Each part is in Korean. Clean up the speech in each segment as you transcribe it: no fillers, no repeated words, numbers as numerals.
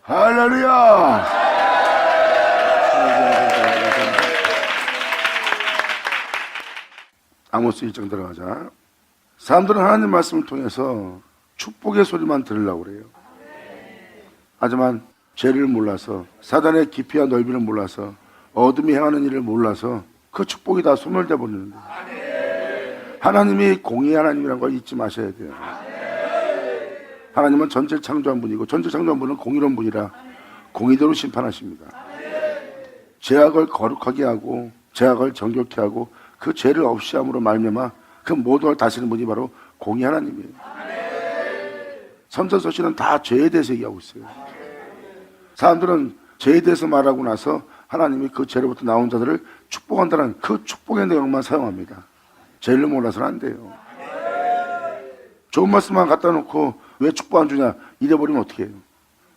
할렐루야. 아모스 1장 들어가자. 사람들은 하나님 말씀을 통해서 축복의 소리만 들으려고 그래요. 하지만 죄를 몰라서, 사단의 깊이와 넓이를 몰라서, 어둠이 행하는 일을 몰라서 그 축복이 다 소멸돼 버리는데, 하나님이 공의 하나님이라는 걸 잊지 마셔야 돼요. 하나님은 전체를 창조한 분이고, 전체를 창조한 분은 공의로운 분이라 공의대로 심판하십니다. 죄악을 거룩하게 하고 죄악을 정결케 하고 그 죄를 없이 함으로 말미암아 그 모든 걸 다스리는 분이 바로 공의 하나님이에요. 선전서신은 다 죄에 대해서 얘기하고 있어요. 사람들은 죄에 대해서 말하고 나서 하나님이 그 죄로부터 나온 자들을 축복한다는 그 축복의 내용만 사용합니다. 죄를 몰라서는 안 돼요. 좋은 말씀만 갖다 놓고 왜 축복 안 주냐 이래버리면 어떻게 해요?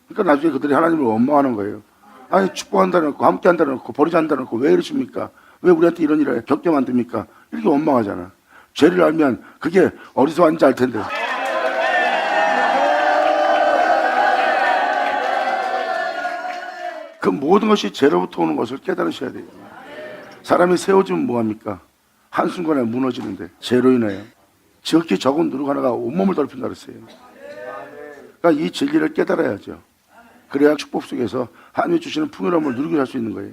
그러니까 나중에 그들이 하나님을 원망하는 거예요. 아니 축복한다는 거, 함께 한다는 거, 버리지 않는다는 거 왜 이러십니까? 왜 우리한테 이런 일을 겪게 만듭니까? 이렇게 원망하잖아. 죄를 알면 그게 어디서 왔는지 알 텐데. 그 모든 것이 죄로부터 오는 것을 깨달으셔야 돼요. 사람이 세워지면 뭐합니까? 한순간에 무너지는데 죄로 인하여 지극히 적은 누룩 하나가 온몸을 더럽힌다 그랬어요. 그러니까 이 진리를 깨달아야죠. 그래야 축복 속에서 하나님이 주시는 풍요로움을 누리게 할 수 있는 거예요.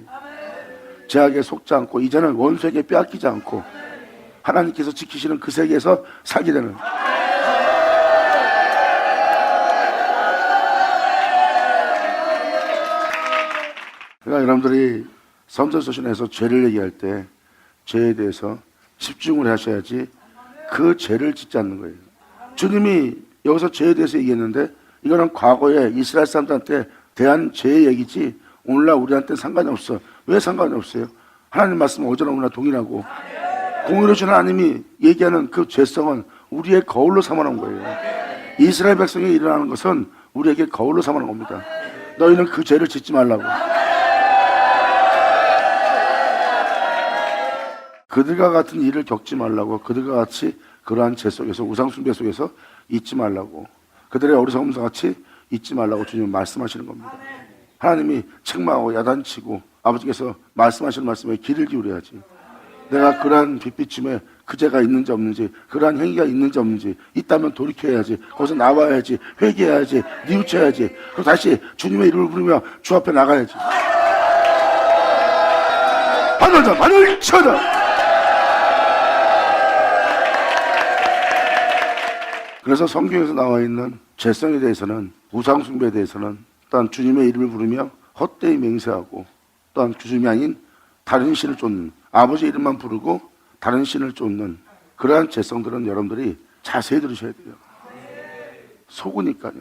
죄악에 속지 않고 이제는 원수에게 빼앗기지 않고 하나님께서 지키시는 그 세계에서 살게 되는. 그러니까 여러분들이 선전서신에서 죄를 얘기할 때 죄에 대해서 집중을 하셔야지 그 죄를 짓지 않는 거예요. 주님이 여기서 죄에 대해서 얘기했는데 이거는 과거에 이스라엘 사람들한테 대한 죄의 얘기지 오늘날 우리한테 상관이 없어. 왜 상관이 없어요? 하나님 말씀은 어제나 오늘나 동일하고 공의로우신 하나님이 얘기하는 그 죄성은 우리의 거울로 삼아놓은 거예요. 이스라엘 백성이 일어나는 것은 우리에게 거울로 삼아놓은 겁니다. 너희는 그 죄를 짓지 말라고. 그들과 같은 일을 겪지 말라고. 그들과 같이 그러한 죄 속에서 우상숭배 속에서 잊지 말라고. 그들의 어리석음과 같이 잊지 말라고 주님은 말씀하시는 겁니다. 하나님이 책망하고 야단치고 아버지께서 말씀하시는 말씀에 귀를 기울여야지. 내가 그러한 빛비춤에 그 죄가 있는지 없는지, 그러한 행위가 있는지 없는지, 있다면 돌이켜야지. 거기서 나와야지. 회개해야지. 뉘우쳐야지. 그리고 다시 주님의 이름을 부르며 주 앞에 나가야지. 하늘자 만을 쳐다. 그래서 성경에서 나와 있는 죄성에 대해서는, 우상숭배에 대해서는 또한 주님의 이름을 부르며 헛되이 맹세하고, 또한 주님이 아닌 다른 신을 쫓는, 아버지 이름만 부르고 다른 신을 쫓는 그러한 죄성들은 여러분들이 자세히 들으셔야 돼요. 속으니까요.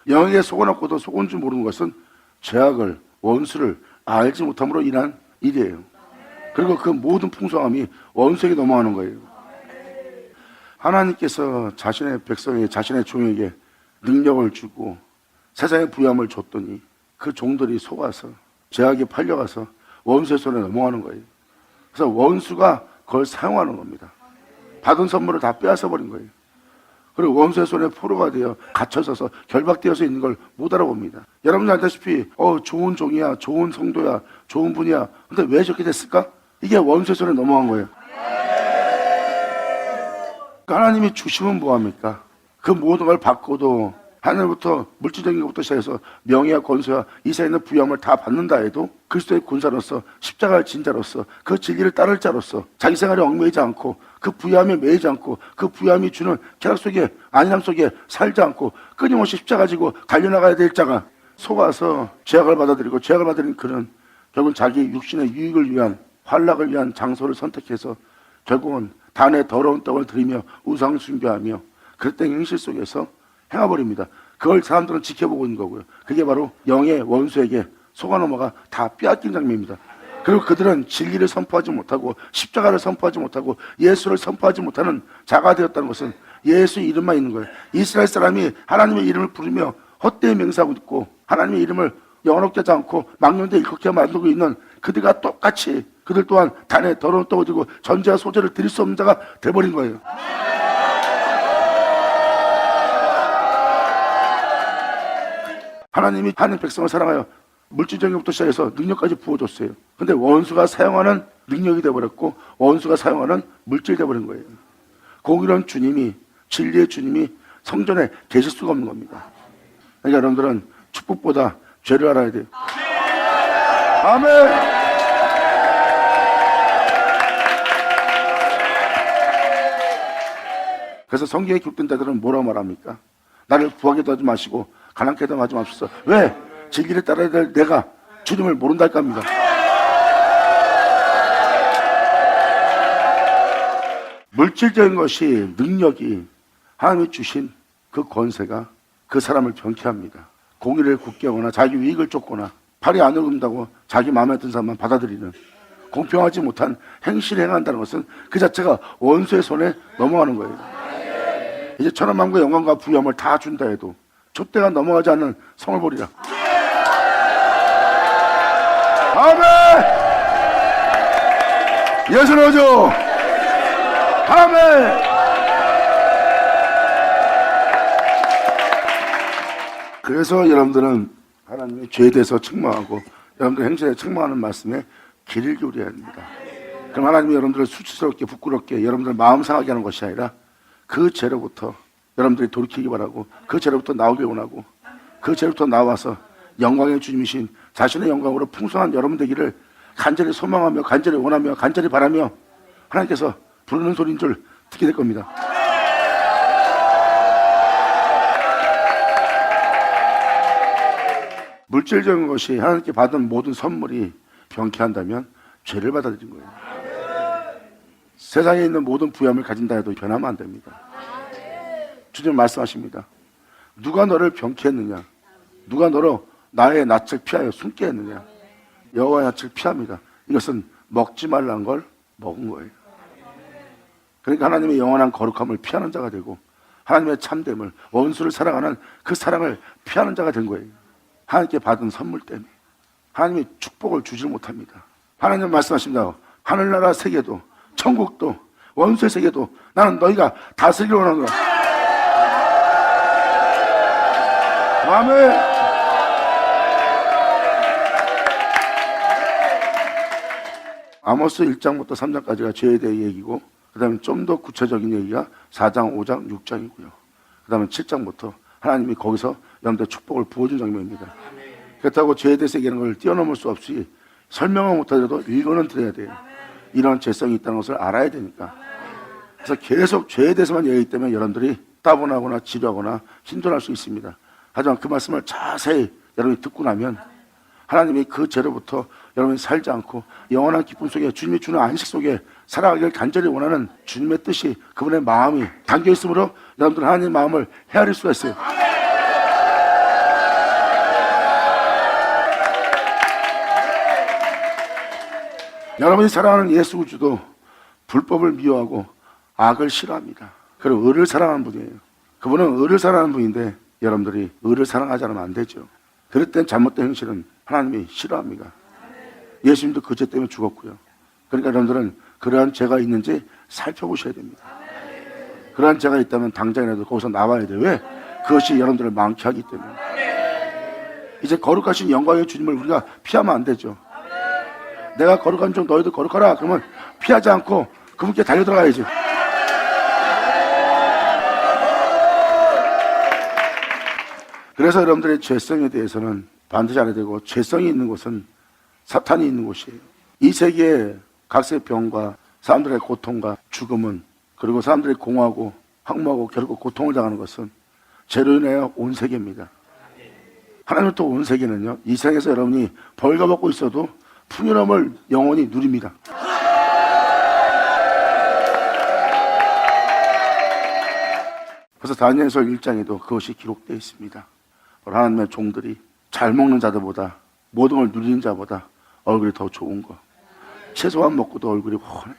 영에게 속아놓고도 속은 줄 모르는 것은 죄악을, 원수를 알지 못함으로 인한 일이에요. 그리고 그 모든 풍성함이 원수에게 넘어가는 거예요. 하나님께서 자신의 백성에게, 자신의 종에게 능력을 주고 세상의 부유함을 줬더니 그 종들이 속아서 죄악에 팔려가서 원수의 손에 넘어가는 거예요. 그래서 원수가 그걸 사용하는 겁니다. 받은 선물을 다 빼앗아 버린 거예요. 그리고 원수의 손에 포로가 되어 갇혀서서 결박되어서 있는 걸 못 알아봅니다. 여러분들 알다시피 좋은 종이야, 좋은 성도야, 좋은 분이야. 근데 왜 저렇게 됐을까? 이게 원수의 손에 넘어간 거예요. 하나님이 주시면 뭐합니까? 그 모든 걸 받고도 하늘부터 물질적인 것부터 시작해서 명예와 권세와 이 세상에 있는 부유함을 다 받는다 해도 그리스도의 군사로서 십자가를 진 자로서 그 진리를 따를 자로서 자기 생활에 얽매이지 않고 그 부유함에 매이지 않고 그 부유함이 주는 쾌락 속에 안일함 속에 살지 않고 끊임없이 십자가 지고 달려나가야 될 자가 속아서 죄악을 받아들이고 죄악을 받아들인 그는 결국은 자기 육신의 유익을 위한 환락을 위한 장소를 선택해서 결국은 단에 더러운 떡을 들이며 우상 숭배하며 그랬던 행실 속에서 행해버립니다. 그걸 사람들은 지켜보고 있는 거고요. 그게 바로 영의 원수에게 속아 넘어가 다 빼앗긴 장면입니다. 그리고 그들은 진리를 선포하지 못하고 십자가를 선포하지 못하고 예수를 선포하지 못하는 자가 되었다는 것은 예수 이름만 있는 거예요. 이스라엘 사람이 하나님의 이름을 부르며 헛되이 맹세하고 있고 하나님의 이름을 영원롭게 하지 않고 망령되이 일컫게 만들고 있는 그들과 똑같이 그들 또한 단에 더러운 떡을 들고 전제와 소재를 드릴 수 없는 자가 돼버린 거예요. 하나님이 하나님 백성을 사랑하여 물질적인 것부터 시작해서 능력까지 부어줬어요. 근데 원수가 사용하는 능력이 되어버렸고 원수가 사용하는 물질이 되어버린 거예요. 공의로운 주님이, 진리의 주님이 성전에 계실 수가 없는 겁니다. 그러니까 여러분들은 축복보다 죄를 알아야 돼요. 아멘. 그래서 성경에 기록된 자들은 뭐라고 말합니까? 나를 부하게도 하지 마시고 가난케도 하지 마십시오. 왜? 진리를 따라야 될 내가 주님을 모른달까 합니다. 물질적인 것이, 능력이 하나님이 주신 그 권세가 그 사람을 병쾌합니다. 공의를 굳게 하거나 자기 이익을 쫓거나 팔이 안 오른다고 자기 마음에 든 사람만 받아들이는 공평하지 못한 행실을 행한다는 것은 그 자체가 원수의 손에 넘어가는 거예요. 이제 천한만국의 영광과 부유함을 다 준다 해도 촛대가 넘어가지 않는 성을 보리라. 아멘. 예수는 오죠. 아멘. 그래서 여러분들은 하나님의 죄에 대해서 책망하고 여러분들 행실에 책망하는 말씀에 귀를 기울여야 합니다. 그럼 하나님이 여러분들을 수치스럽게 부끄럽게 여러분들 마음 상하게 하는 것이 아니라 그 죄로부터 여러분들이 돌이키기 바라고 그 죄로부터 나오길 원하고 그 죄로부터 나와서 영광의 주님이신 자신의 영광으로 풍성한 여러분 되기를 간절히 소망하며 간절히 원하며 간절히 바라며 하나님께서 부르는 소리인 줄 듣게 될 겁니다. 물질적인 것이 하나님께 받은 모든 선물이 병쾌한다면 죄를 받아들인 거예요. 세상에 있는 모든 부여함을 가진다 해도 변하면 안 됩니다. 주님 말씀하십니다. 누가 너를 병쾌했느냐? 누가 너로 나의 낯을 피하여 숨게 했느냐? 여호와의 낯을 피합니다. 이것은 먹지 말란 걸 먹은 거예요. 그러니까 하나님의 영원한 거룩함을 피하는 자가 되고 하나님의 참됨을, 원수를 사랑하는 그 사랑을 피하는 자가 된 거예요. 하나님께 받은 선물 때문에 하나님이 축복을 주질 못합니다. 하나님 말씀하십니다. 하늘나라 세계도 천국도 원수의 세계도 나는 너희가 다스리기를 원하노라. 아멘. 아모스 1장부터 3장까지가 죄에 대해 얘기고 그 다음에 좀 더 구체적인 얘기가 4장, 5장, 6장이고요. 그 다음에 7장부터 하나님이 거기서 여러분들 축복을 부어준 장면입니다. 그렇다고 죄에 대해서 얘기하는 걸 뛰어넘을 수 없이 설명을 못하더라도 읽어는 드려야 돼요. 이런 죄성이 있다는 것을 알아야 되니까. 그래서 계속 죄에 대해서만 얘기하기 때문에 여러분들이 따분하거나 지루하거나 힘들어할 수 있습니다. 하지만 그 말씀을 자세히 여러분이 듣고 나면 하나님이 그 죄로부터 여러분이 살지 않고 영원한 기쁨 속에 주님이 주는 안식 속에 살아가기를 간절히 원하는 주님의 뜻이 그분의 마음이 담겨 있으므로 여러분들은 하나님의 마음을 헤아릴 수가 있어요. 여러분이 사랑하는 예수 그리스도도 불법을 미워하고 악을 싫어합니다. 그리고 의를 사랑하는 분이에요. 그분은 의를 사랑하는 분인데 여러분들이 의를 사랑하지 않으면 안 되죠. 그럴 땐 잘못된 행실은 하나님이 싫어합니다. 예수님도 그 죄 때문에 죽었고요. 그러니까 여러분들은 그러한 죄가 있는지 살펴보셔야 됩니다. 그러한 죄가 있다면 당장이라도 거기서 나와야 돼요. 왜? 그것이 여러분들을 망케 하기 때문에. 이제 거룩하신 영광의 주님을 우리가 피하면 안 되죠. 내가 거룩한 중 너희도 거룩하라. 그러면 피하지 않고 그분께 달려들어가야죠. 그래서 여러분들의 죄성에 대해서는 반드시 알아야 되고, 죄성이 있는 곳은 사탄이 있는 곳이에요. 이 세계의 각세의 병과 사람들의 고통과 죽음은, 그리고 사람들이 공허하고 황무하고 결국 고통을 당하는 것은 죄로 인하여 온 세계입니다. 하나님부터 온 세계는요, 이 세상에서 여러분이 벌거벗고 있어도 풍요로움을 영원히 누립니다. 그래서 다니엘서 1장에도 그것이 기록되어 있습니다. 하나님의 종들이 잘 먹는 자들보다, 모든 걸 누리는 자보다 얼굴이 더 좋은 거, 최소한 먹고도 얼굴이 훤해요.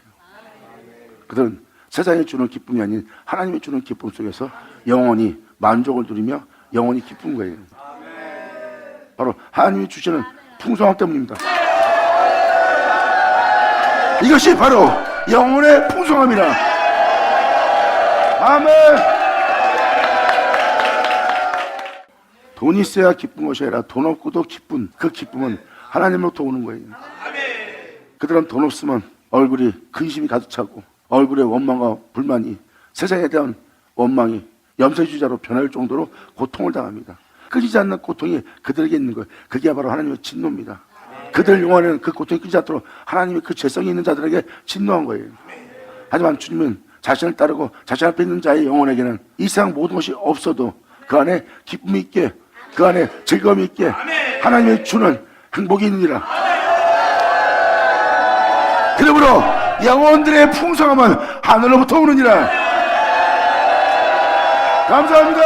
그들은 세상이 주는 기쁨이 아닌 하나님이 주는 기쁨 속에서 영원히 만족을 누리며 영원히 기쁜 거예요. 바로 하나님이 주시는 풍성함 때문입니다. 이것이 바로 영혼의 풍성함이라. 아멘. 돈이 있어야 기쁜 것이 아니라 돈 없고도 기쁜 그 기쁨은 하나님으로부터 오는 거예요. 그들은 돈 없으면 얼굴이 근심이 가득 차고 얼굴에 원망과 불만이 세상에 대한 원망이 염세주자로 변할 정도로 고통을 당합니다. 끊이지 않는 고통이 그들에게 있는 거예요. 그게 바로 하나님의 진노입니다. 그들 영혼에는 그 고통이 끊이지 않도록 하나님이 그 죄성이 있는 자들에게 진노한 거예요. 하지만 주님은 자신을 따르고 자신 앞에 있는 자의 영혼에게는 이 세상 모든 것이 없어도 그 안에 기쁨이 있게, 그 안에 즐거움이 있게 하나님이 주는 행복이 있느니라. 그러므로 영혼들의 풍성함은 하늘로부터 오느니라. 감사합니다.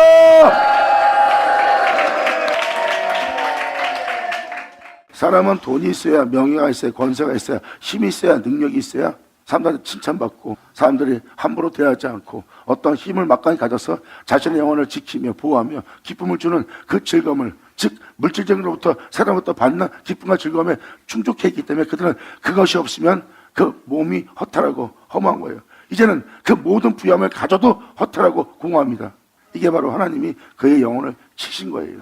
사람은 돈이 있어야, 명예가 있어야, 권세가 있어야, 힘이 있어야, 능력이 있어야 사람들한테 칭찬받고 사람들이 함부로 대하지 않고 어떤 힘을 막강히 가져서 자신의 영혼을 지키며 보호하며 기쁨을 주는 그 즐거움을, 즉 물질적으로부터 사람으로부터 받는 기쁨과 즐거움에 충족해 있기 때문에 그들은 그것이 없으면 그 몸이 허탈하고 허무한 거예요. 이제는 그 모든 부여함을 가져도 허탈하고 공허합니다. 이게 바로 하나님이 그의 영혼을 치신 거예요.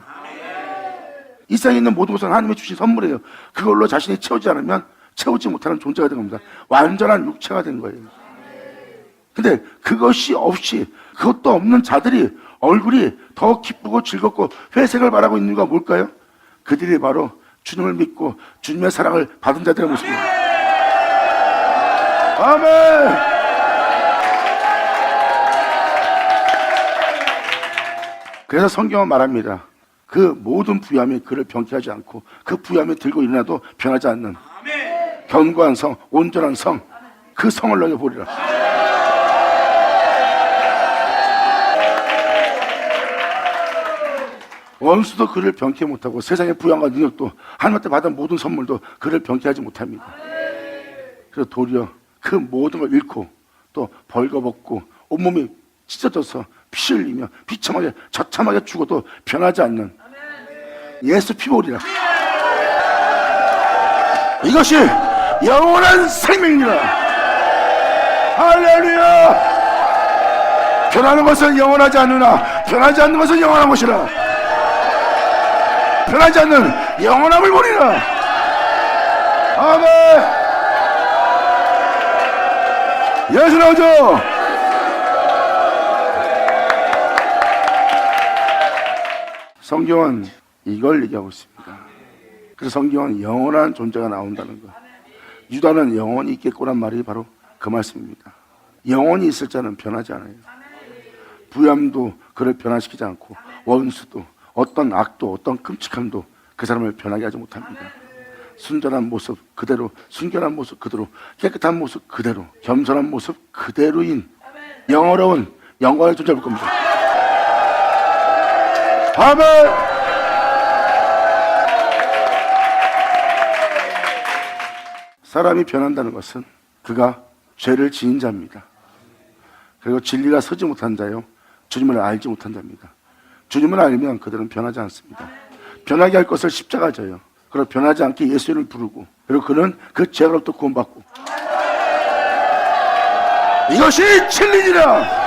이 세상에 있는 모든 것은 하나님이 주신 선물이에요. 그걸로 자신이 채우지 않으면 채우지 못하는 존재가 된 겁니다. 완전한 육체가 된 거예요. 근데 그것이 없이, 그것도 없는 자들이 얼굴이 더 기쁘고 즐겁고 회색을 바라고 있는 이유가 뭘까요? 그들이 바로 주님을 믿고 주님의 사랑을 받은 자들의 모습입니다. 아멘. 그래서 성경은 말합니다. 그 모든 부유함이 그를 병케하지 않고 그 부유함이 들고 일어나도 변하지 않는 견고한 성, 온전한 성, 그 성을 너희 보리라. 원수도 그를 병케 못하고 세상의 부유함과 능력도 하나님한테 받은 모든 선물도 그를 병케하지 못합니다. 그래서 도리어 그 모든 걸 잃고 또 벌거벗고 온몸이 찢어져서 피를 흘리며 비참하게 처참하게 죽어도 변하지 않는 예수 피보리라. 이것이 영원한 생명이라. 할렐루야. 변하는 것은 영원하지 않으나 변하지 않는 것은 영원한 것이라. 변하지 않는 영원함을 보리라. 아멘. 예수 나오죠. 성경은 이걸 얘기하고 있습니다. 그래서 성경은 영원한 존재가 나온다는 것. 유다는 영원히 있겠구란 말이 바로 그 말씀입니다. 영원히 있을 자는 변하지 않아요. 부얌도 그를 변화시키지 않고 원수도 어떤 악도 어떤 끔찍함도 그 사람을 변하게 하지 못합니다. 순전한 모습 그대로, 순결한 모습 그대로, 깨끗한 모습 그대로, 겸손한 모습 그대로인 영어로운 영광의 존재를 볼 겁니다. 아멘. 사람이 변한다는 것은 그가 죄를 지은 자입니다. 그리고 진리가 서지 못한 자요, 주님을 알지 못한 자입니다. 주님을 알면 그들은 변하지 않습니다. 변하게 할 것을 십자가 져요. 그리고 변하지 않게 예수 이름을 부르고, 그리고 그는 그 죄로부터 구원받고. 이것이 진리니라.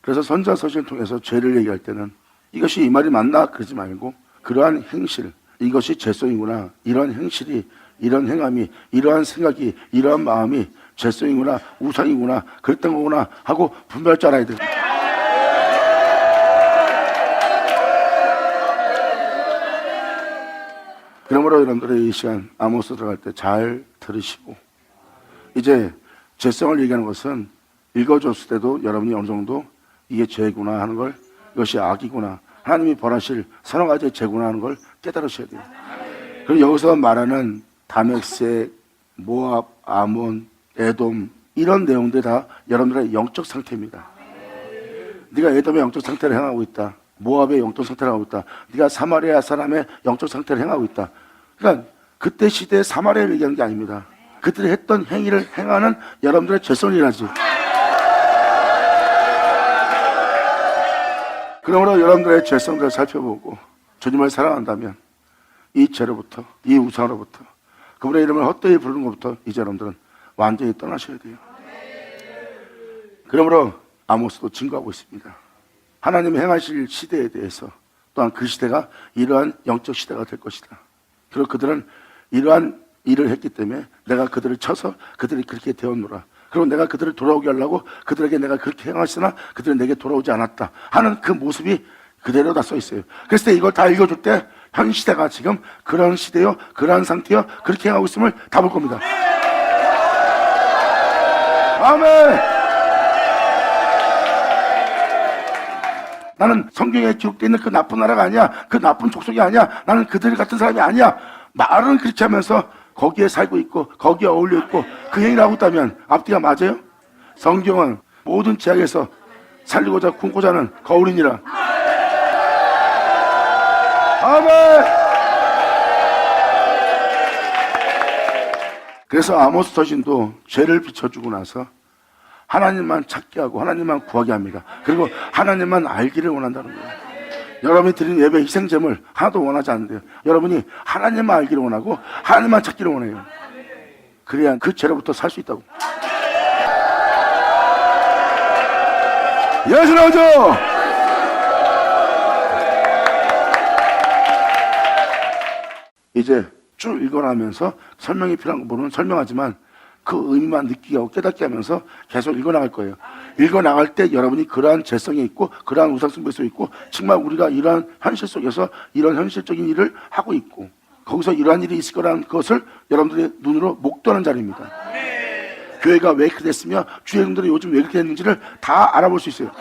그래서 선지서신을 통해서 죄를 얘기할 때는 이것이 이 말이 맞나 그러지 말고 그러한 행실, 이것이 죄성이구나, 이러한 행실이, 이런 행함이, 이러한 생각이, 이러한 마음이 죄성이구나, 우상이구나, 그랬던 거구나 하고 분별할 줄 알아야 돼요. 그러므로 여러분들의 이 시간 아모스 들어갈 때 잘 들으시고, 이제 죄성을 얘기하는 것은 읽어줬을 때도 여러분이 어느 정도 이게 죄구나 하는 걸, 이것이 악이구나, 하나님이 벌하실 서너 가지의 죄구나 하는 걸 깨달으셔야 돼요. 그리고 여기서 말하는 다메섹, 모압, 아몬, 에돔, 이런 내용들이 다 여러분들의 영적 상태입니다. 네가 에돔의 영적 상태를 행하고 있다, 모압의 영적 상태를 행하고 있다, 네가 사마리아 사람의 영적 상태를 행하고 있다. 그러니까 그때 시대의 사마리아를 얘기하는 게 아닙니다. 그들이 했던 행위를 행하는 여러분들의 죄성을 일하지. 그러므로 여러분들의 죄성들을 살펴보고 주님을 사랑한다면 이 죄로부터, 이 우상으로부터, 그분의 이름을 헛되이 부르는 것부터 이제 여러분들은 완전히 떠나셔야 돼요. 그러므로 아모스도 증거하고 있습니다. 하나님이 행하실 시대에 대해서, 또한 그 시대가 이러한 영적 시대가 될 것이다. 그리고 그들은 이러한 일을 했기 때문에 내가 그들을 쳐서 그들이 그렇게 되었노라. 그리고 내가 그들을 돌아오게 하려고 그들에게 내가 그렇게 행하시나 그들은 내게 돌아오지 않았다 하는 그 모습이 그대로 다 써 있어요. 그래서 이걸 다 읽어줄 때 현 시대가 지금 그런 시대요, 그러한 상태요, 그렇게 행하고 있음을 다 볼 겁니다. 아멘. 나는 성경에 기록되어 있는 그 나쁜 나라가 아니야, 그 나쁜 족속이 아니야, 나는 그들 같은 사람이 아니야. 말은 그렇게 하면서 거기에 살고 있고 거기에 어울려 있고 그 행위를 하고 있다면 앞뒤가 맞아요? 성경은 모든 죄악에서 살리고자 꿈고자 하는 거울이니라. 아멘. 그래서 아모스 서신도 죄를 비춰주고 나서 하나님만 찾게 하고 하나님만 구하게 합니다. 그리고 하나님만 알기를 원한다는 거예요. 여러분이 드린 예배 희생제물 하나도 원하지 않는데요, 여러분이 하나님만 알기를 원하고 하나님만 찾기를 원해요. 그래야 그 죄로부터 살 수 있다고. 예수 나오죠. 이제 쭉 읽어나가면서 설명이 필요한 부분은 설명하지만 그 의미만 느끼게 하고 깨닫게 하면서 계속 읽어나갈 거예요. 읽어나갈 때 여러분이 그러한 죄성이 있고 그러한 우상숭배성이 있고 정말 우리가 이러한 현실 속에서 이런 현실적인 일을 하고 있고 거기서 이러한 일이 있을 거라는 것을 여러분들의 눈으로 목도하는 자리입니다. 교회가 왜 그렇게 됐으며 주의종들이 요즘 왜 그렇게 됐는지를 다 알아볼 수 있어요.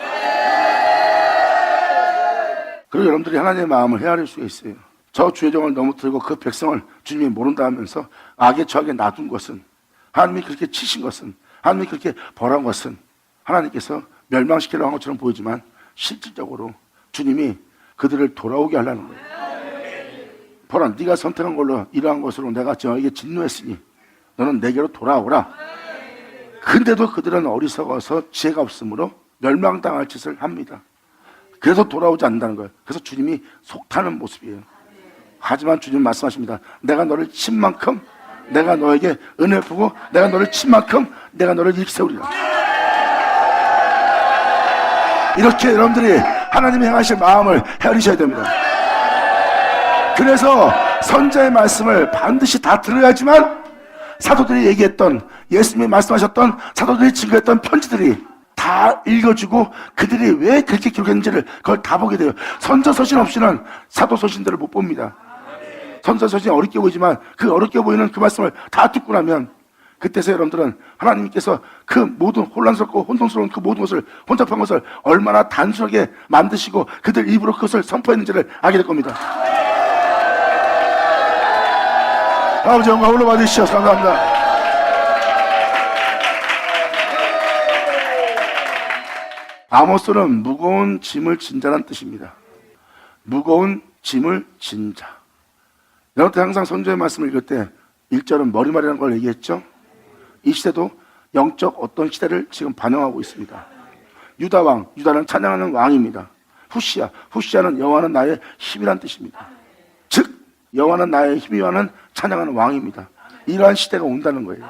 그리고 여러분들이 하나님의 마음을 헤아릴 수가 있어요. 저 주의종을 넘어뜨리고 그 백성을 주님이 모른다 하면서 악에 처하게 놔둔 것은, 하나님이 그렇게 치신 것은, 하나님이 그렇게 벌한 것은 하나님께서 멸망시키려고 한 것처럼 보이지만 실질적으로 주님이 그들을 돌아오게 하려는 거예요. 보라, 네가 선택한 걸로 이러한 것으로 내가 저에게 진노했으니 너는 내게로 돌아오라. 근데도 그들은 어리석어서 지혜가 없으므로 멸망당할 짓을 합니다. 그래서 돌아오지 않는다는 거예요. 그래서 주님이 속타는 모습이에요. 하지만 주님 말씀하십니다. 내가 너를 친 만큼 내가 너에게 은혜 부고 내가 너를 친 만큼 내가 너를 일으키세우리라. 이렇게 여러분들이 하나님이 행하실 마음을 헤아리셔야 됩니다. 그래서 선자의 말씀을 반드시 다 들어야지만 사도들이 얘기했던, 예수님이 말씀하셨던, 사도들이 증거했던 편지들이 다 읽어주고 그들이 왜 그렇게 기록했는지를 그걸 다 보게 돼요. 선자서신 없이는 사도서신들을 못 봅니다. 선자서신이 어렵게 보이지만 그 어렵게 보이는 그 말씀을 다 듣고 나면 그때서 여러분들은 하나님께서 그 모든 혼란스럽고 혼동스러운 그 모든 것을, 혼잡한 것을 얼마나 단순하게 만드시고 그들 입으로 그것을 선포했는지를 알게 될 겁니다. 아버지 영광 올려받으시옵소서. 감사합니다. 아모스는 무거운 짐을 진자란 뜻입니다. 무거운 짐을 진자. 여러분들 항상 선조의 말씀을 읽을 때 1절은 머리말이라는 걸 얘기했죠. 이 시대도 영적 어떤 시대를 지금 반영하고 있습니다. 유다왕, 유다는 찬양하는 왕입니다. 후시아, 후시아는 여호와는 나의 힘이란 뜻입니다. 즉 여호와는 나의 힘이와는 찬양하는 왕입니다. 이러한 시대가 온다는 거예요.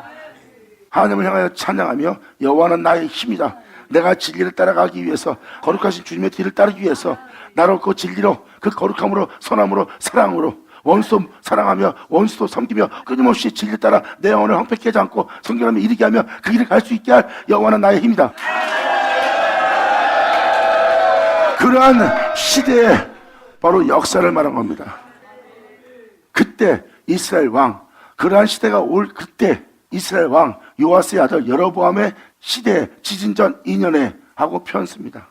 하나님을 향하여 찬양하며 여호와는 나의 힘이다. 내가 진리를 따라가기 위해서, 거룩하신 주님의 뒤를 따르기 위해서 나로 그 진리로, 그 거룩함으로, 선함으로, 사랑으로 원수도 사랑하며 원수도 섬기며 끊임없이 진리를 따라 내 영혼을 황폐케 하지 않고 성결함에 이르게 하며 그 길을 갈 수 있게 할 여호와는 나의 힘이다. 그러한 시대에 바로 역사를 말한 겁니다. 그때 이스라엘 왕, 그러한 시대가 올 그때 이스라엘 왕 요아스의 아들 여로보암의 시대 지진전 2년에 하고 표현습니다.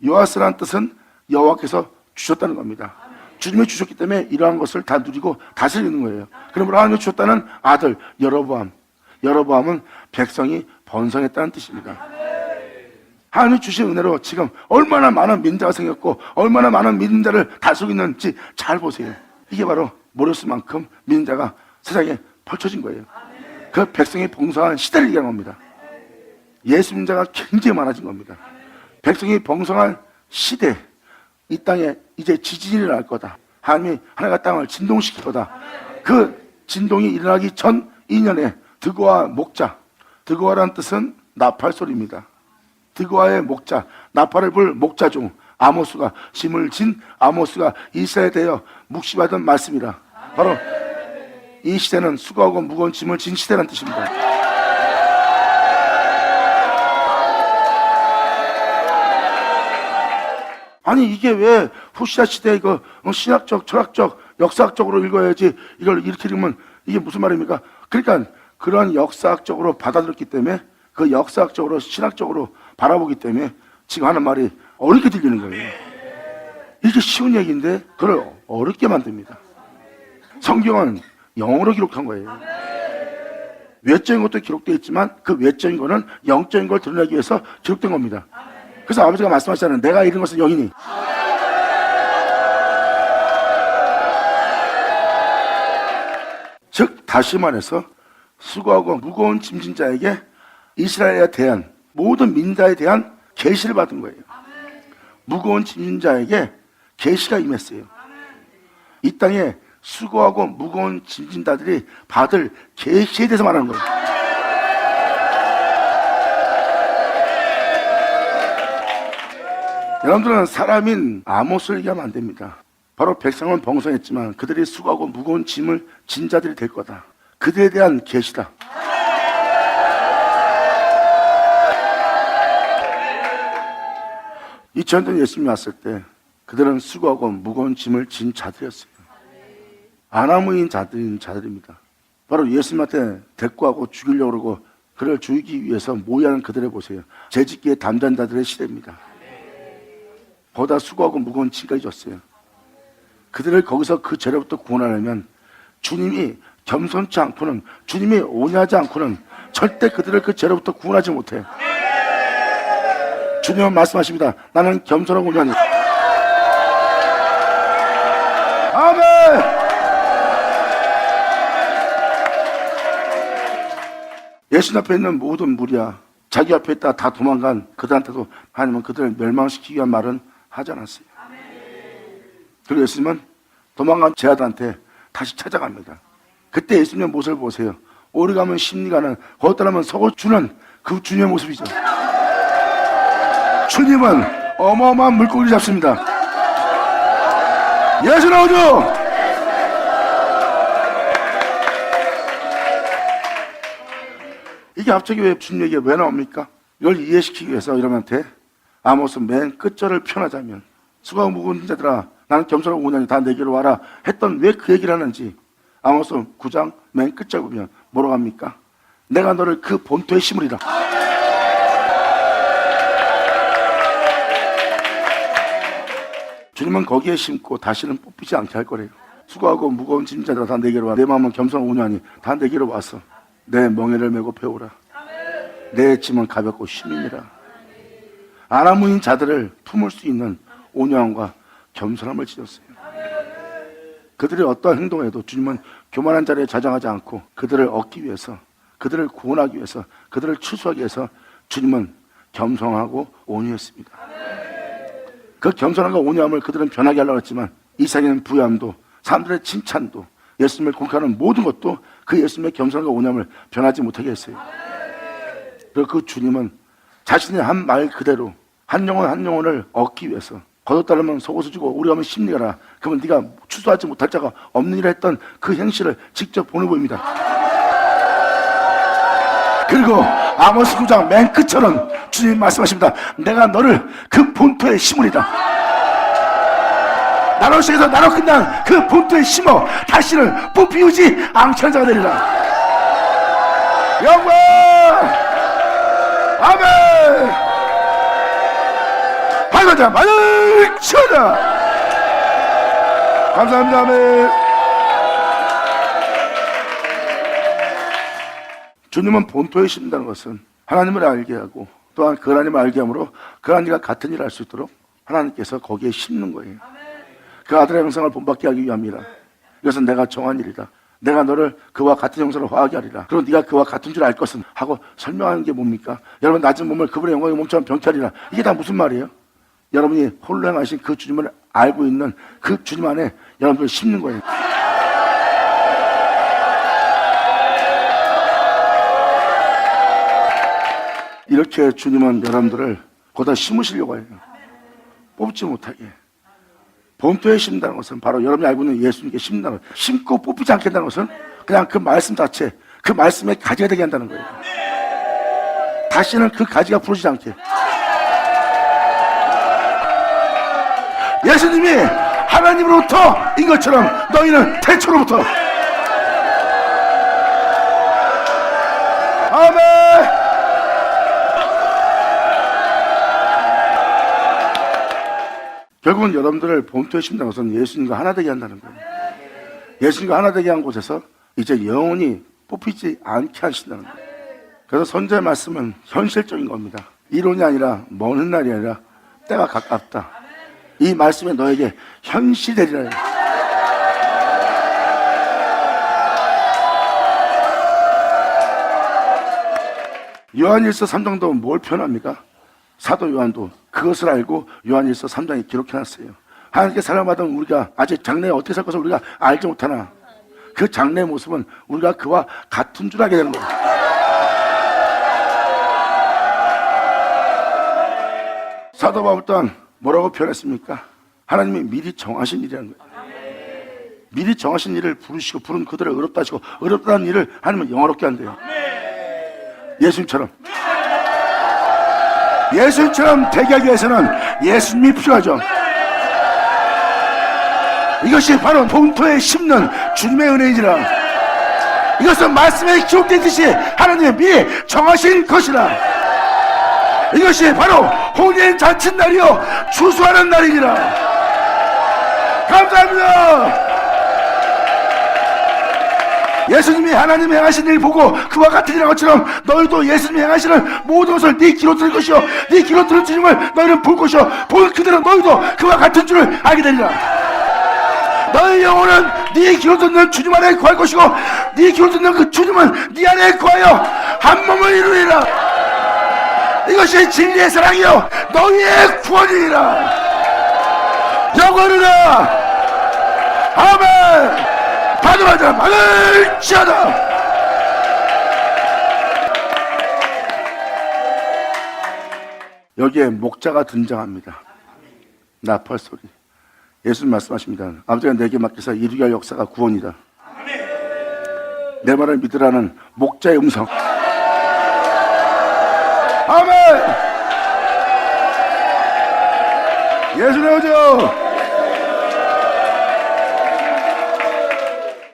요아스라는 뜻은 여호와께서 주셨다는 겁니다. 주님이 주셨기 때문에 이러한 것을 다 누리고 다스리는 거예요. 그러므로 하나님이 주셨다는 아들 여로보암, 여로보암은 백성이 번성했다는 뜻입니다. 하나님이 주신 은혜로 지금 얼마나 많은 민자가 생겼고 얼마나 많은 민자를 다스리고 있는지 잘 보세요. 이게 바로 모르스만큼 민자가 세상에 펼쳐진 거예요. 그 백성이 봉사한 시대를 얘기하는 겁니다. 예수 민자가 굉장히 많아진 겁니다. 백성이 봉사한 시대, 이 땅에 이제 지진이 날 거다. 하나님이 하나님과 땅을 진동시킬 거다. 그 진동이 일어나기 전 2년에 드고아 목자, 드고아라는 뜻은 나팔 소리입니다. 드고아의 목자, 나팔을 불 목자 중 아모스가 심을 진 아모스가 이스라엘에 대하여 묵시받은 말씀이라. 바로 이 시대는 수고하고 무거운 짐을 진 시대라는 뜻입니다. 아니 이게 왜 후시아 시대 이거 신학적, 철학적, 역사학적으로 읽어야지 이걸 이렇게 읽으면 이게 무슨 말입니까? 그러니까 그런 역사학적으로 받아들였기 때문에 그 역사학적으로 신학적으로 바라보기 때문에 지금 하는 말이 어렵게 들리는 거예요. 이게 쉬운 얘기인데 그걸 어렵게 만듭니다. 성경은 영어로 기록한 거예요. 외적인 것도 기록되어 있지만 그 외적인 거는 영적인 걸 드러내기 위해서 기록된 겁니다. 그래서 아버지가 말씀하시잖아요. 내가 이룬 것은 영이니. 즉 다시 말해서 수고하고 무거운 짐진 자에게 이스라엘에 대한 모든 민자에 대한 계시를 받은 거예요. 무거운 짐진 자에게 계시가 임했어요. 이 땅에 수고하고 무거운 짐진 자들이 받을 계시에 대해서 말하는 거예요. 여러분들은 사람인 아모스를 얘기하면 안 됩니다. 바로 백성은 봉성했지만 그들이 수고하고 무거운 짐을 진 자들이 될 거다. 그들에 대한 계시다. (2000년) 전 예수님이 왔을 때 그들은 수고하고 무거운 짐을 진 자들이었어요. 아나무인 자들입니다. 바로 예수님한테 대꾸하고 죽이려고 그러고 그를 죽이기 위해서 모의하는 그들을 보세요. 재짓기에 담대한 자들의 시대입니다. 보다 수고하고 무거운 짐까지 졌어요. 그들을 거기서 그 죄로부터 구원하려면 주님이 겸손치 않고는, 주님이 온유하지 않고는 절대 그들을 그 죄로부터 구원하지 못해요. 주님은 말씀하십니다. 나는 겸손하고 온유하니. 아멘. 예수님 앞에 있는 모든 무리야, 자기 앞에 있다 다 도망간 그들한테도 하나님은 그들을 멸망시키기 위한 말은 하지 않았어요. 그리고 예수님은 도망간 제 아들한테 다시 찾아갑니다. 그때 예수님의 모습을 보세요. 오리 가면 심리 가는, 거기 따르면 서고 주는 그 주님의 모습이죠. 주님은 어마어마한 물고기를 잡습니다. 예수 나오죠. 이게 갑자기 왜 주님 얘기가 왜 나옵니까? 이걸 이해시키기 위해서 여러분한테 아모스 맨 끝절을 표현하자면, 수고하고 무거운 자들아 나는 겸손하고 온유하니 다 내게로 와라 했던 왜 그 얘기를 하는지 아모스 9장 맨 끝절 보면 뭐라고 합니까? 내가 너를 그 본토에 심으리라. 주님은 거기에 심고 다시는 뽑히지 않게 할 거래요. 수고하고 무거운 짐진 자들아 다 내게로 와. 내 마음은 겸손하고 온유하니 다 내게로 와서 내 멍에를 메고 배우라. 내 짐은 가볍고 쉼이니라. 아나무인 자들을 품을 수 있는 온유함과 겸손함을 지녔어요. 그들이 어떠한 행동을 해도 주님은 교만한 자리에 자정하지 않고 그들을 얻기 위해서, 그들을 구원하기 위해서, 그들을 추수하기 위해서 주님은 겸손하고 온유했습니다. 그 겸손함과 온유함을 그들은 변하게 하려고 했지만 이 세상에는 부유함도, 사람들의 칭찬도, 예수님을 공격하는 모든 것도 그 예수님의 겸손함과 온유함을 변하지 못하게 했어요. 그리고 그 주님은 자신의 한 말 그대로 한 영혼 한 영혼을 얻기 위해서 겉옷 따르면 속옷을 주고 오리 가면 심리 가라. 그러면 네가 추수하지 못할 자가 없느니라 했던 그 행실을 직접 보내보입니다. 그리고 아모스 9장 맨 끝처럼 주님 말씀하십니다. 내가 너를 그 본토에 심으리다. 나로 시작해서 나로 끝난 그 본토에 심어 다시는 뽑히우지 않게 자가 되리라. 영광! 아멘! 하나자 만을 쳐라. 감사합니다. 아멘. 주님은 본토에 심는다는 것은 하나님을 알게 하고 또한 그 하나님을 알게 함으로 그 하나님과 같은 일을 할 수 있도록 하나님께서 거기에 심는 거예요. 그 아들의 형상을 본받게 하기 위함이라. 이것은 내가 정한 일이다. 내가 너를 그와 같은 형상으로 화하게 하리라. 그리고 네가 그와 같은 줄 알 것은 하고 설명하는 게 뭡니까? 여러분 낮은 몸을 그분의 영광의 몸처럼 병케 하리라. 이게 다 무슨 말이에요? 여러분이 홀로 행하신 그 주님을 알고 있는 그 주님 안에 여러분들 심는 거예요. 이렇게 주님은 여러분들을 거기다 심으시려고 해요. 뽑지 못하게. 본토에 심는다는 것은 바로 여러분이 알고 있는 예수님께 심는다는 거예요. 심고 뽑히지 않겠다는 것은 그냥 그 말씀 자체, 그 말씀의 가지가 되게 한다는 거예요. 다시는 그 가지가 부러지지 않게. 예수님이 하나님으로부터인 것처럼 너희는 태초로부터. 아멘. 결국은 여러분들을 본토에 심는다는 것은 예수님과 하나 되게 한다는 거예요. 예수님과 하나 되게 한 곳에서 이제 영원히 뽑히지 않게 하신다는 거예요. 그래서 선지자의 말씀은 현실적인 겁니다. 이론이 아니라 먼 훗날이 아니라 때가 가깝다. 이 말씀이 너에게 현실이 되리라. 요한일서 3장도 뭘 표현합니까? 사도 요한도 그것을 알고 요한일서 3장에 기록해놨어요. 하나님께 사랑받은 우리가 아직 장래에 어떻게 살 것을 우리가 알지 못하나 그 장래의 모습은 우리가 그와 같은 줄 알게 되는 거예요. 사도 바울 또한 뭐라고 표현했습니까? 하나님이 미리 정하신 일이라는 거예요. 미리 정하신 일을 부르시고 부른 그들을 어렵다 하시고 어렵다는 일을 하나님은 영화롭게 한대요. 예수님처럼 되게 하기 위해서는 예수님이 필요하죠. 이것이 바로 본토에 심는 주님의 은혜이지라. 이것은 말씀에 기록된 듯이 하나님이 미리 정하신 것이라. 이것이 바로 혼인 잔치 날이요 추수하는 날이니라. 감사합니다. 예수님이 하나님이 행하신 일 보고 그와 같은 일한 것처럼 너희도 예수님이 행하시는 모든 것을 네 귀로 들을 것이요 네 귀로 들은 주님을 너희는 볼 것이요 본 그대로 너희도 그와 같은 줄을 알게 되리라. 너희 영혼은 네 귀로 듣는 주님 안에 거할 것이고 네 귀로 듣는 그 주님은 네 안에 거하여 한 몸을 이루리라. 이것이 진리의 사랑이요 너희의 구원이니라. 영원이라. 아멘. 받으라자 받을지어다. 여기에 목자가 등장합니다. 나팔 소리. 예수님 말씀하십니다. 아버지가 내게 맡겨서 이루게 할 역사가 구원이다. 내 말을 믿으라는 목자의 음성. 아멘. 예수님 오죠.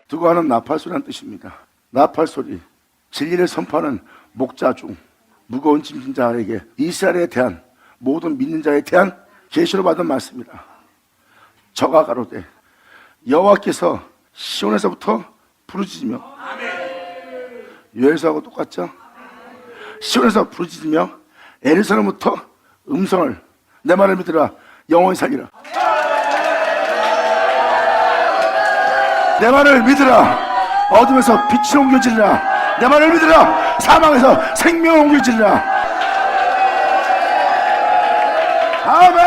두고 하는 나팔소리라는 뜻입니다. 나팔소리, 진리를 선포하는 목자 중 무거운 짐진 자에게 이스라엘에 대한 모든 믿는 자에 대한 계시로 받은 말씀이다. 저가 가로되 여호와께서 시온에서부터 부르짖으며 요엘서하고 똑같죠? 시온에서 부르짖으며 에르사렘부터 음성을 내 말을 믿으라 영원히 살리라. 내 말을 믿으라 어둠에서 빛을 옮겨지리라. 내 말을 믿으라 사망에서 생명을 옮겨지리라. 아멘.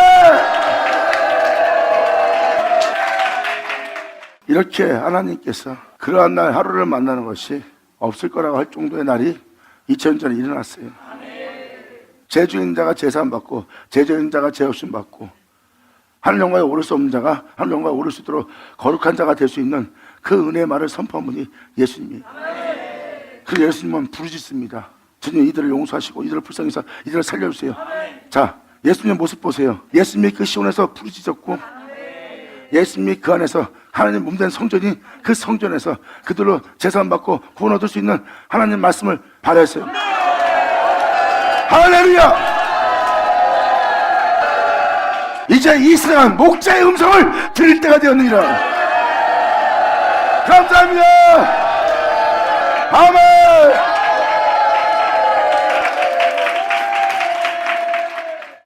이렇게 하나님께서 그러한 날 하루를 만나는 것이 없을 거라고 할 정도의 날이 2000년 전에 일어났어요. 죄주인 자가 제사함 받고 죄주인 자가 죄 없음 받고 하늘 영광에 오를 수 없는 자가 하늘 영광에 오를 수 있도록 거룩한 자가 될 수 있는 그 은혜의 말을 선포한 분이 예수님이에요. 그 예수님은 부르짖습니다. 주님 이들을 용서하시고 이들을 불쌍해서 이들을 살려주세요. 자, 예수님의 모습 보세요. 예수님이 그 시온에서 부르짖었고 예수님이 그 안에서 하나님 몸된 성전인 그 성전에서 그들로 제사함 받고 구원 얻을 수 있는 하나님 말씀을 발하였어요. 할렐루야. 이제 이스라엘 목자의 음성을 들을 때가 되었느니라. 감사합니다. 아멘.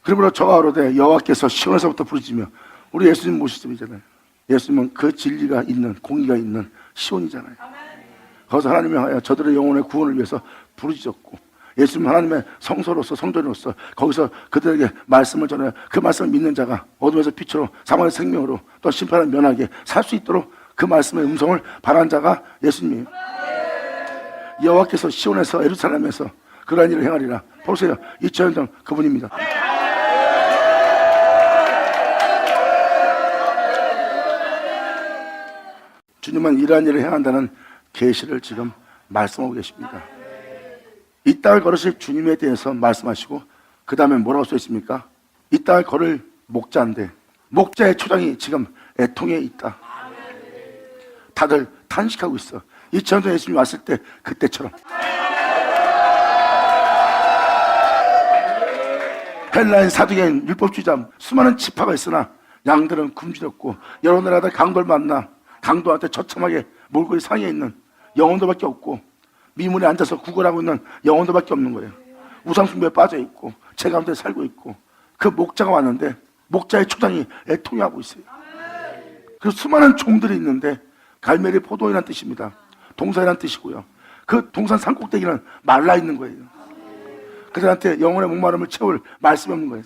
그러므로 저가 가로되 여호와께서 시온에서부터 부르짖으며 우리 예수님 모시점이잖아요. 예수님은 그 진리가 있는 공의가 있는 시온이잖아요. 거기서 하나님이 하여 저들의 영혼의 구원을 위해서 부르짖었고 예수님 하나님의 성소로서 성전으로서 거기서 그들에게 말씀을 전하여 그 말씀을 믿는 자가 어둠에서 빛으로 사망의 생명으로 또 심판을 면하게 살 수 있도록 그 말씀의 음성을 바란 자가 예수님이에요. 여호와께서 시온에서 예루살렘에서 그러한 일을 행하리라. 보세요. 2000년 전 그분입니다. 주님은 이러한 일을 행한다는 계시를 지금 말씀하고 계십니다. 이 땅을 걸으실 주님에 대해서 말씀하시고 그 다음에 뭐라고 써 있습니까? 이 땅을 걸을 목자인데 목자의 초장이 지금 애통에 있다. 다들 탄식하고 있어. 2000년 전에 예수님이 왔을 때 그때처럼. 헬라인, 사두개인, 율법주의자 수많은 지파가 있으나 양들은 굶주렸고 여러 나라들 강도를 만나 강도한테 처참하게 몰골이 상해 있는 영혼들밖에 없고 미문에 앉아서 구걸하고 있는 영혼들밖에 없는 거예요. 우상숭배에 빠져 있고 제 가운데 살고 있고 그 목자가 왔는데 목자의 초장이 애통해하고 있어요. 그래서 수많은 종들이 있는데 갈멜이 포도이라는 뜻입니다. 동산이라는 뜻이고요. 그 동산 산꼭대기는 말라 있는 거예요. 그들한테 영혼의 목마름을 채울 말씀이 없는 거예요.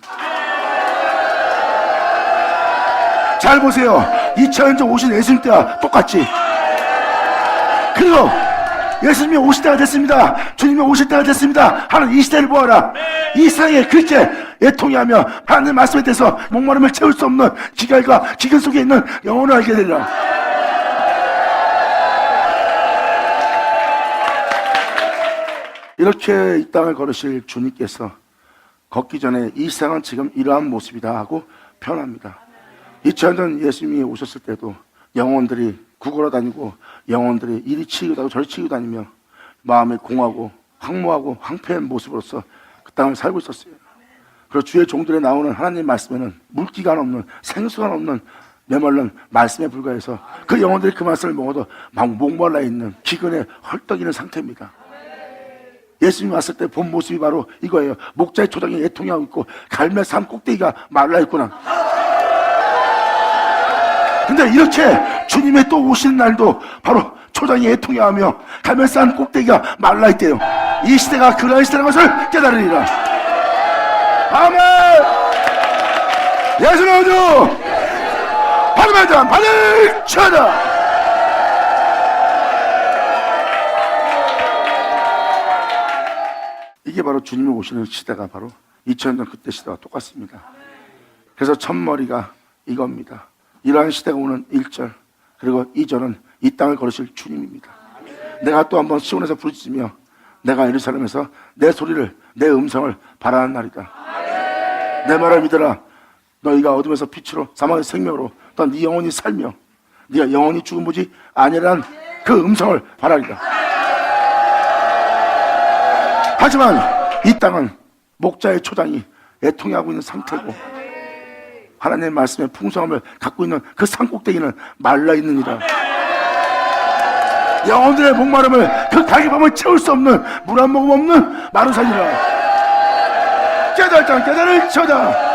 잘 보세요. 2000년 전 오신 예수님 때와 똑같지. 그리고 예수님이 오실 때가 됐습니다. 주님이 오실 때가 됐습니다. 하는 이 시대를 보아라. 이 세상에 그렇게 애통해하며 하나님의 말씀에 대해서 목마름을 채울 수 없는 기갈과 기근 속에 있는 영혼을 알게 되리라. 이렇게 이 땅을 걸으실 주님께서 걷기 전에 이 세상은 지금 이러한 모습이다 하고 표현합니다. 2000년 전 예수님이 오셨을 때도 영혼들이 구걸어 다니고 영혼들이 이리 치이고 다니고 저리 치이고 다니며 마음에 공하고 황무하고 황폐한 모습으로서 그 땅을 살고 있었어요. 그리고 주의 종들에 나오는 하나님의 말씀에는 물기가 없는 생수가 없는 메말른 말씀에 불과해서 그 영혼들이 그 말씀을 먹어도 막 목말라 있는 기근에 헐떡이는 상태입니다. 예수님이 왔을 때 본 모습이 바로 이거예요. 목자의 초장이 애통해하고 있고 갈멜 산 꼭대기가 말라 있구나. 근데 이렇게 주님의 또 오시는 날도 바로 초장이 애통해하며 갈멜 산 꼭대기가 말라 있대요. 이 시대가 그러한 시대라는 것을 깨달으리라. 아멘. 예수는 오주 받으면 자 받을 쳐다. 이게 바로 주님이 오시는 시대가 바로 2000년 전 그때 시대와 똑같습니다. 그래서 첫머리가 이겁니다. 이러한 시대가 오는 1절 그리고 2절은 이 땅을 걸으실 주님입니다. 내가 또 한번 시온에서 부르짖으며 내가 예루살렘에서 내 소리를 내 음성을 바라는 날이다. 내 말을 믿어라. 너희가 어둠에서 빛으로 사망의 생명으로 또 네 영혼이 살며 네가 영혼이 죽은 보지 아니란 그 음성을 바라리라. 하지만 이 땅은 목자의 초장이 애통해하고 있는 상태고 하나님의 말씀의 풍성함을 갖고 있는 그 산꼭대기는 말라있느니라. 영혼들의 목마름을 그 갈급함을 채울 수 없는 물 한 모금 없는 마른 산이라. 깨달자 깨달을 쳐다.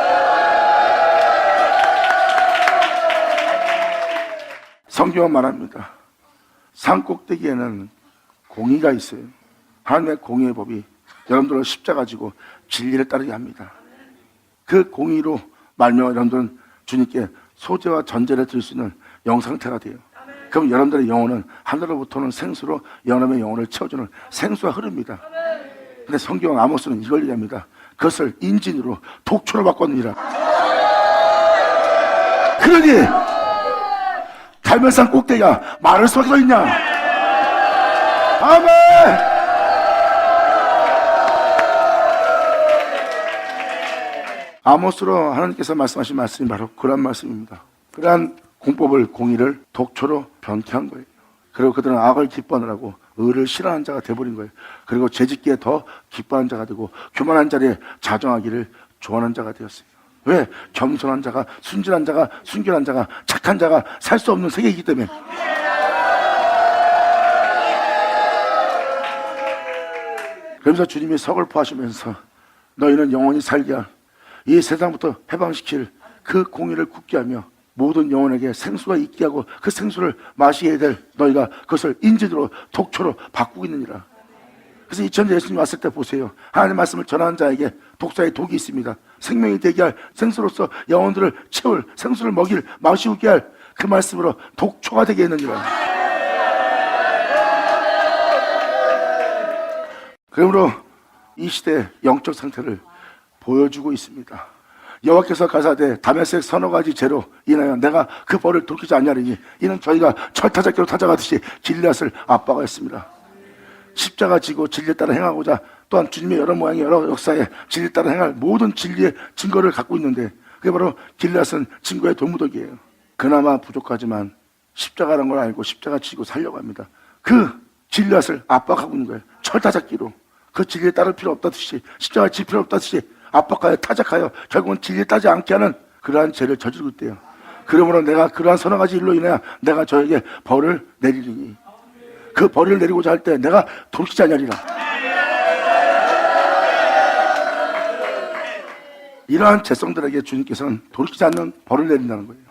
성경은 말합니다. 산꼭대기에는 공의가 있어요. 하나님의 공의의 법이 여러분들을 십자가 지고 진리를 따르게 합니다. 그 공의로 말미암아 여러분들은 주님께 소재와 전제를 드릴 수 있는 영상태가 돼요. 그럼 여러분들의 영혼은 하늘로부터는 생수로 영혼의 영혼을 채워주는 생수가 흐릅니다. 근데 성경 아모스는 이걸 얘기합니다. 그것을 인진으로 독초로 바꿨느니라. 그러니 갈멜산 꼭대기가 마를 수밖에 더 있냐. 아멘. 아모스로 하나님께서 말씀하신 말씀이 바로 그런 말씀입니다. 그러한 공법을 공의를 독초로 변케한 거예요. 그리고 그들은 악을 기뻐하느라고 의를 싫어하는 자가 되어버린 거예요. 그리고 죄짓기에 더 기뻐하는 자가 되고 교만한 자리에 자정하기를 좋아하는 자가 되었어요. 왜? 겸손한 자가, 순진한 자가, 순결한 자가, 착한 자가 살 수 없는 세계이기 때문에. 그러면서 주님이 서글퍼하시면서 너희는 영원히 살게 할 이 세상부터 해방시킬 그 공의를 굳게 하며 모든 영혼에게 생수가 있게 하고 그 생수를 마시게 될 너희가 그것을 인지도로 독초로 바꾸고 있느니라. 그래서 2000년 예수님 왔을 때 보세요. 하나님의 말씀을 전하는 자에게 독사의 독이 있습니다. 생명이 되게 할 생수로서 영혼들을 채울 생수를 먹일 마시우게 할 그 말씀으로 독초가 되게 했느니라. 그러므로 이 시대의 영적 상태를 보여주고 있습니다. 여호와께서 가사대 다메섹 서너 가지 죄로 인하여 내가 그 벌을 돌이키지 않냐리니 이는 저희가 철타작기로 타작하듯이 길앗을 압박하였습니다. 십자가 지고 진리에 따라 행하고자 또한 주님의 여러 모양의 여러 역사에 진리에 따라 행할 모든 진리의 증거를 갖고 있는데 그게 바로 길앗은 증거의 돌무더기예요. 그나마 부족하지만 십자가라는 걸 알고 십자가 지고 살려고 합니다. 그 길앗을 압박하고 있는 거예요. 철타작기로. 그 진리에 따를 필요 없다듯이 십자가 질 필요 없다듯이 압박하여 타작하여 결국은 진리에 따지 않게 하는 그러한 죄를 저지르고 있대요. 그러므로 내가 그러한 서너 가지 일로 인하여 내가 저에게 벌을 내리리니 그 벌을 내리고자 할 때 내가 돌이키지 않으리라. 이러한 죄성들에게 주님께서는 돌이키지 않는 벌을 내린다는 거예요.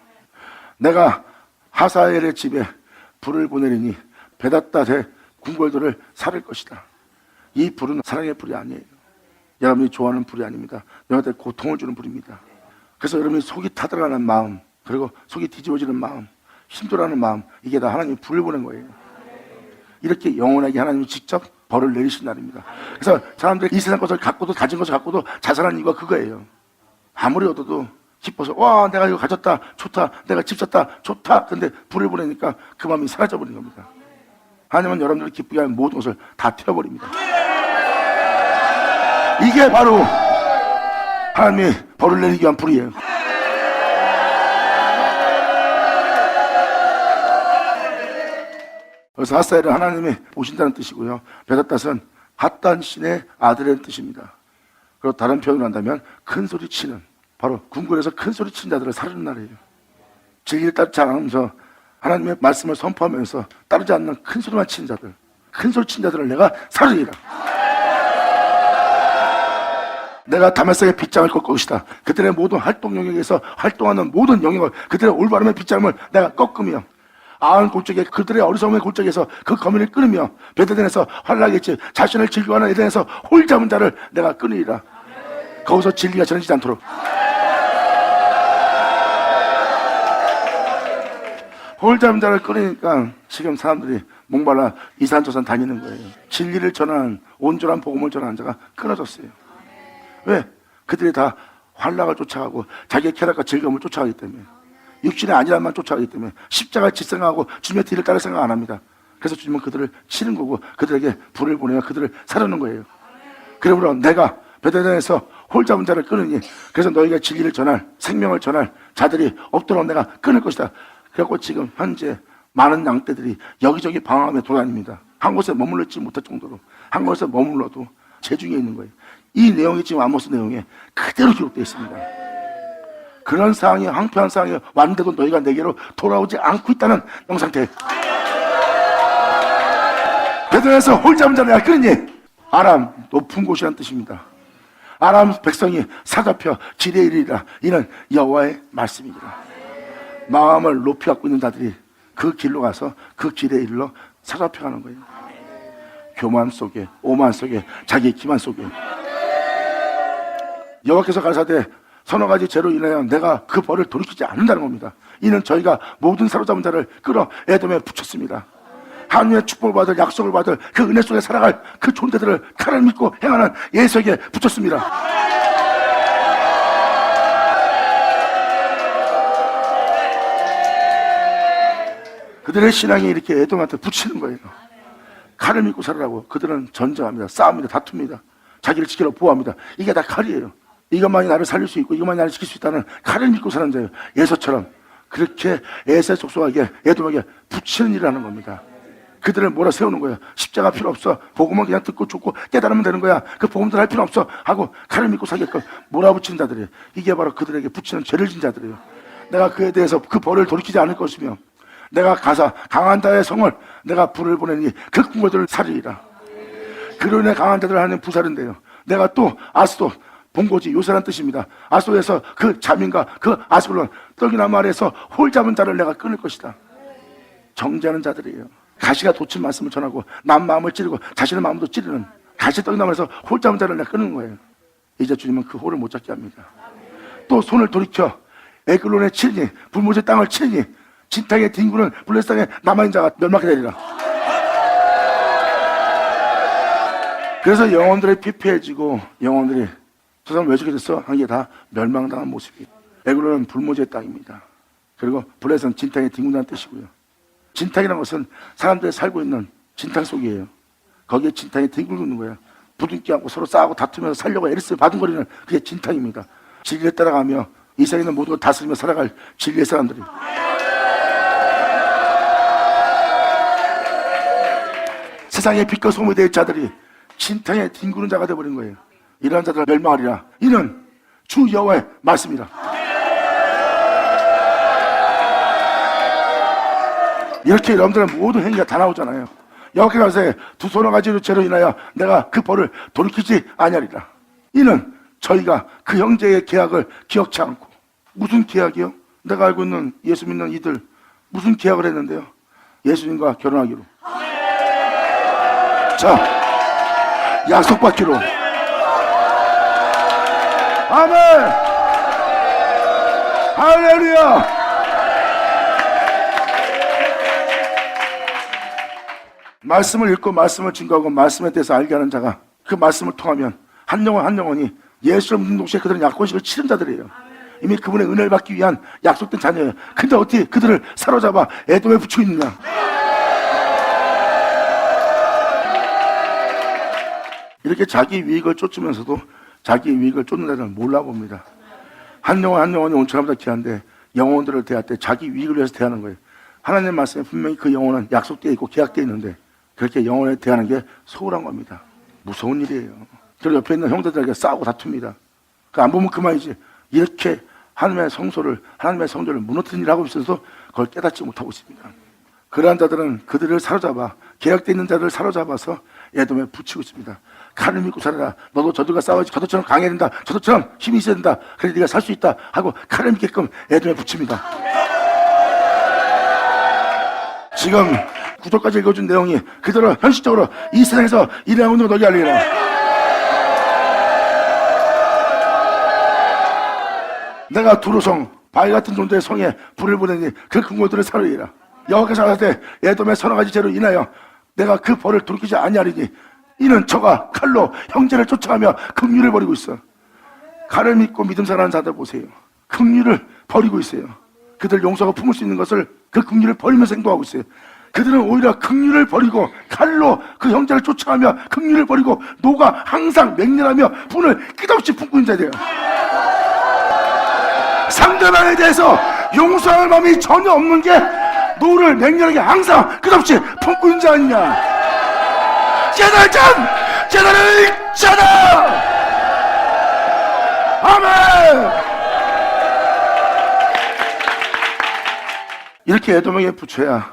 내가 하사엘의 집에 불을 보내리니 베닷닷의 궁궐들을 살을 것이다. 이 불은 사랑의 불이 아니에요. 여러분이 좋아하는 불이 아닙니다. 여러분한테 고통을 주는 불입니다. 그래서 여러분이 속이 타들어가는 마음, 그리고 속이 뒤집어지는 마음, 힘들어하는 마음, 이게 다 하나님이 불을 보낸 거예요. 이렇게 영원하게 하나님이 직접 벌을 내리신 날입니다. 그래서 사람들이 이 세상 것을 갖고도 가진 것을 갖고도 자살하는 이유가 그거예요. 아무리 얻어도 기뻐서 와 내가 이거 가졌다 좋다 내가 집 샀다 좋다. 근데 불을 보내니까 그 마음이 사라져버린 겁니다. 하나님은 여러분들을 기쁘게 하는 모든 것을 다 태워버립니다. 이게 바로 하나님이 벌을 내리기 위한 불이에요. 그래서 하사엘은 하나님이 오신다는 뜻이고요. 베닷닷은 핫단 신의 아들의 뜻입니다. 그리고 다른 표현을 한다면 큰 소리 치는, 바로 궁궐에서 큰 소리 치는 자들을 사르는 날이에요. 진리를 따르지 않으면서 하나님의 말씀을 선포하면서 따르지 않는 큰 소리만 치는 자들, 큰 소리 치는 자들을 내가 사르리라. 내가 다메섹의 빗장을 꺾을 것이다. 그들의 모든 활동 영역에서 활동하는 모든 영역을, 그들의 올바름의 빗장을 내가 꺾으며 아흔 골짜기에 그들의 어리석음의 골짜기에서 그 거민을 끊으며 베데덴에서 환락했지 자신을 즐거워하는 에덴에서 홀 잡은 자를 내가 끊으리라. 거기서 진리가 전해지지 않도록. 홀 잡은 자를 끊으니까 지금 사람들이 목말라 이산저산 다니는 거예요. 진리를 전하는 온전한 복음을 전하는 자가 끊어졌어요. 왜? 그들이 다 환락을 쫓아가고 자기의 쾌락과 즐거움을 쫓아가기 때문에, 육신의 안일함만 쫓아가기 때문에 십자가를 질 생각하고 주님의 뒤를 따를 생각 안 합니다. 그래서 주님은 그들을 치는 거고 그들에게 불을 보내어 그들을 사르는 거예요. 그러므로 내가 베데덴에서 홀 잡은 자를 끊으니 그래서 너희가 진리를 전할, 생명을 전할 자들이 없도록 내가 끊을 것이다. 그래서 지금 현재 많은 양떼들이 여기저기 방황하며 돌아다닙니다. 한 곳에 머물렀지 못할 정도로 한 곳에 머물러도 재중에 있는 거예요. 이 내용이 지금 아모스 내용에 그대로 기록되어 있습니다. 그런 상황이, 황폐한 상황이 왔는데도 너희가 내게로 돌아오지 않고 있다는 영상태. 베드로에서 홀 잡은 자를 내가 끊으니, 아람 높은 곳이라는 뜻입니다. 아람 백성이 사잡혀 지레 이르리라. 이는 여호와의 말씀이니라. 마음을 높이 갖고 있는 자들이 그 길로 가서 그 길에 이르러 사잡혀가는 거예요. 교만 속에, 오만 속에, 자기 기만 속에. 여호와께서 가라사대 서너 가지 죄로 인하여 내가 그 벌을 돌이키지 않는다는 겁니다. 이는 저희가 모든 사로잡은 자를 끌어 에돔에 붙였습니다. 하나님의 축복을 받을, 약속을 받을 그 은혜 속에 살아갈 그 존재들을 칼을 믿고 행하는 예수에게 붙였습니다. 그들의 신앙이 이렇게 에돔한테 붙이는 거예요. 칼을 믿고 살아라고. 그들은 전쟁합니다. 싸웁니다. 다툽니다. 자기를 지키려 보호합니다. 이게 다 칼이에요. 이것만이 나를 살릴 수 있고 이것만이 나를 지킬 수 있다는 칼을 믿고 사는 자예요. 예서처럼 그렇게 에세 족속에게, 에돔에게 붙이는 일을 하는 겁니다. 그들을 몰아세우는 거예요. 십자가 필요 없어. 복음은 그냥 듣고 죽고 깨달으면 되는 거야. 그 복음들 할 필요 없어 하고 칼을 믿고 사게끔 몰아붙이는 자들이에요. 이게 바로 그들에게 붙이는 죄를 진 자들이에요. 내가 그에 대해서 그 벌을 돌이키지 않을 것이며 내가 가서 강한 자의 성을 내가 불을 보내니 그 궁궐들을 살리리라. 그로 인해 강한 자들을 하는 부살인데요. 내가 또 아스돗, 본고지, 요새란 뜻입니다. 아스돗에서 그 자민과 그 아스글론, 떡이나 말에서 홀 잡은 자를 내가 끊을 것이다. 정죄하는 자들이에요. 가시가 돋친 말씀을 전하고 남 마음을 찌르고 자신의 마음도 찌르는 가시 떡이나 말에서 홀 잡은 자를 내가 끊는 거예요. 이제 주님은 그 홀을 못 잡게 합니다. 또 손을 돌이켜 에글론에 치리니, 불모의 땅을 치리니 진탕의 딩구는 블레스 땅에 남아있는 자가 멸망하게 되리라. 그래서 영혼들이 피폐해지고 영혼들이 저 사람 왜 저렇게 됐어? 한 게 다 멸망당한 모습이에요. 에글론은 불모지의 땅입니다. 그리고 블레셋은 진탕에 뒹군다는 뜻이고요. 진탕이라는 것은 사람들이 살고 있는 진탕 속이에요. 거기에 진탕이 뒹굴는 거예요. 부둥켜 안고 서로 싸우고 다투면서 살려고 애를 바둥거리는 그게 진탕입니다. 진리에 따라가며 이 세상에 있는 모든 걸 다스리며 살아갈 진리의 사람들이, 세상의 빛과 소금이 될 자들이 진탕에 뒹구는 자가 되어버린 거예요. 이러한 자들을 멸망하리라. 이는 주 여호와의 말씀이라. 이렇게 여러분들은 모든 행위가 다 나오잖아요. 여호와께서 가라사대 두 손을 가지고 죄로 인하여 내가 그 벌을 돌이키지 아니하리라. 이는 저희가 그 형제의 계약을 기억치 않고. 무슨 계약이요? 내가 알고 있는 예수 믿는 이들 무슨 계약을 했는데요? 예수님과 결혼하기로. 자, 약속받기로. 아멘. 할렐루야. 말씀을 읽고 말씀을 증거하고 말씀에 대해서 알게 하는 자가 그 말씀을 통하면 한 영혼 한 영혼이 예수를 믿는 동시에 그들은 약혼식을 치른 자들이에요. 이미 그분의 은혜를 받기 위한 약속된 자녀예요. 근데 어떻게 그들을 사로잡아 에돔에 붙여 있느냐? 이렇게 자기 이익을 쫓으면서도 자기 이익을 쫓는 자들은 몰라봅니다. 한 영혼 한 영혼이 온천함보다 귀한데 영혼들을 대할 때 자기 이익을 위해서 대하는 거예요. 하나님 말씀에 분명히 그 영혼은 약속되어 있고 계약되어 있는데 그렇게 영혼에 대하는 게 소홀한 겁니다. 무서운 일이에요. 그리고 옆에 있는 형제들에게 싸우고 다툽니다. 안 보면 그만이지. 이렇게 하나님의 성도를 무너뜨린 일을 하고 있어서 그걸 깨닫지 못하고 있습니다. 그러한 자들은 그들을 사로잡아 계약되어 있는 자들을 사로잡아서 에돔에 붙이고 있습니다. 칼을 믿고 살아라. 너도 저들과 싸워야지. 저들처럼 강해야 된다. 저들처럼 힘이 있어야 된다. 그래 네가 살 수 있다 하고 칼을 믿게끔 에돔에 붙입니다. 지금 구절까지 읽어준 내용이 그대로 현실적으로 이 세상에서 일어나고 있는 걸 너희 알리라. 내가 두루성 바위 같은 존재의 성에 불을 보내니 그 근고들을 사르리라. 여호와께서 가라사대 에돔의 서너 가지 죄로 인하여 내가 그 벌을 돌이키지 아니하리니 이는 저가 칼로 형제를 쫓아가며 긍휼을 버리고 있어. 칼을 믿고 믿음 살아가는 자들 보세요. 긍휼을 버리고 있어요. 그들 용서가 품을 수 있는 것을 그 긍휼을 버리면서 행동하고 있어요. 그들은 오히려 긍휼을 버리고 칼로 그 형제를 쫓아가며 긍휼을 버리고 노가 항상 맹렬하며 분을 끝없이 품고 있는 자들이에요. 상대방에 대해서 용서할 마음이 전혀 없는 게 노를 맹렬하게 항상 끝없이 품고 있는 자 아니냐. 제단을 읽잖아. 아멘. 이렇게 에돔에게 붙여야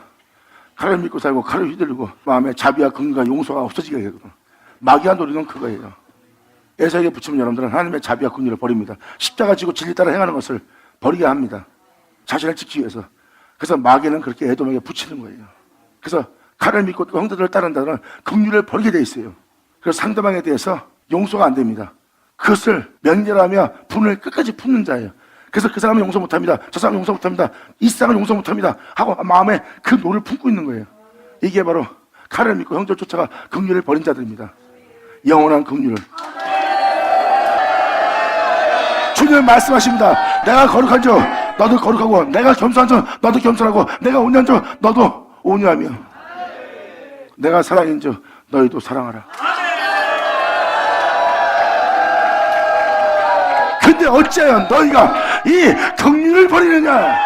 칼을 믿고 살고 칼을 휘두르고 마음에 자비와 긍휼과 용서가 없어지게 되거든. 마귀가 노리는 그거예요. 에서에게 붙이면 여러분들은 하나님의 자비와 긍휼을 버립니다. 십자가 지고 진리 따라 행하는 것을 버리게 합니다. 자신을 지키기 위해서. 그래서 마귀는 그렇게 에돔에게 붙이는 거예요. 그래서 칼을 믿고 또 형제들을 따르는 자들은 긍휼을 버리게 돼 있어요. 그래서 상대방에 대해서 용서가 안 됩니다. 그것을 맹렬하며 분을 끝까지 품는 자예요. 그래서 그 사람은 용서 못합니다. 저 사람은 용서 못합니다. 이 세상은 용서 못합니다 하고 마음에 그 노를 품고 있는 거예요. 이게 바로 칼을 믿고 형제를 쫓아가 긍휼을 버린 자들입니다. 영원한 긍휼을. 주님 말씀하십니다. 내가 거룩한 줄 너도 거룩하고, 내가 겸손한 줄 너도 겸손하고, 내가 온유한 줄 너도 온유하며, 내가 사랑인 줄 너희도 사랑하라. 근데 어찌하여 너희가 이 긍휼을 버리느냐?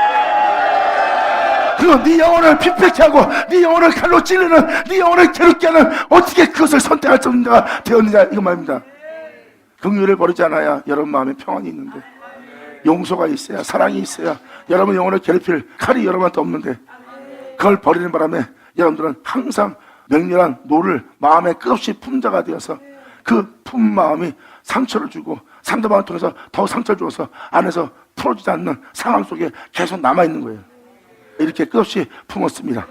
그리고 네 영혼을 핍박케 하고 네 영혼을 칼로 찌르는, 네 영혼을 괴롭게 하는, 어떻게 그것을 선택할 수 없는 자가 되었느냐, 이거 말입니다. 긍휼을 버리지 않아야 여러분 마음에 평안이 있는데, 용서가 있어야, 사랑이 있어야 여러분 영혼을 괴롭힐 칼이 여러분한테 없는데, 그걸 버리는 바람에 여러분들은 항상 맹렬한 노를 마음에 끝없이 품 자가 되어서 그 품 마음이 상처를 주고 상대방을 통해서 더 상처를 주어서 안에서 풀어지지 않는 상황 속에 계속 남아있는 거예요. 이렇게 끝없이 품었습니다.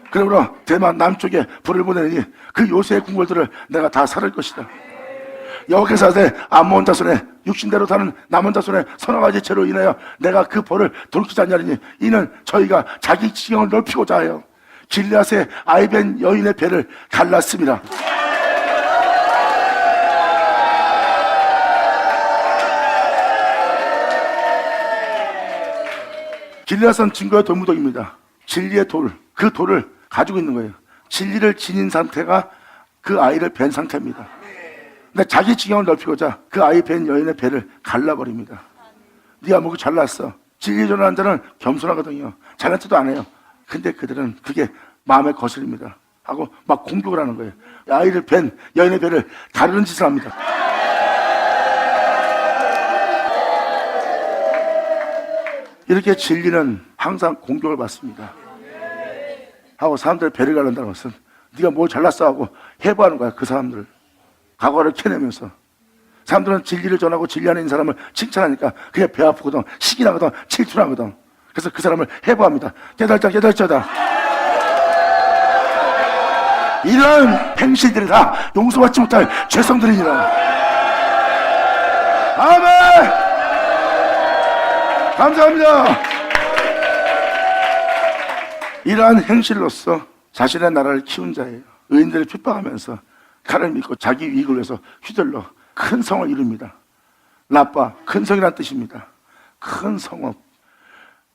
그러므로 대만 남쪽에 불을 보내니 그 요새의 궁궐들을 내가 다 살을 것이다. 여호와께서 하되 암몬 자손의 육신대로 사는 남은 자손의 서너 가지 죄로 인하여 내가 그 벌을 돌이키지 아니하리니 이는 저희가 자기 지경을 넓히고자 하여 길앗의 아이벤 여인의 배를 갈랐습니다. 길라선 증거의 돌무더기입니다. 진리의 돌, 그 돌을 가지고 있는 거예요. 진리를 지닌 상태가 그 아이를 벤 상태입니다. 근데 자기 지경을 넓히고자 그 아이 벤 여인의 배를 갈라버립니다. 네가 뭐고 잘났어. 진리 전하는 자는 겸손하거든요. 잘난 척도 안 해요. 근데 그들은 그게 마음에 거슬립니다. 하고 막 공격을 하는 거예요. 아이를 벤 여인의 배를 가르는 짓을 합니다. 이렇게 진리는 항상 공격을 받습니다. 하고 사람들의 배를 가른다는 것은 네가 뭐 잘났어 하고 해부하는 거야. 그 사람들을 과거를 캐내면서 사람들은 진리를 전하고 진리 안에 있는 사람을 칭찬하니까 그게 배 아프거든, 시기 나거든, 질투나거든. 그래서 그 사람을 해부합니다. 깨달자다. 이런 행실들이 다 용서받지 못할 죄성들이니라. 아멘. 감사합니다. 이러한 행실로서 자신의 나라를 키운 자예요. 의인들을 핍박하면서 칼을 믿고 자기 이익을 위해서 휘둘러 큰 성을 이룹니다. 라빠, 큰 성이라는 뜻입니다. 큰 성읍.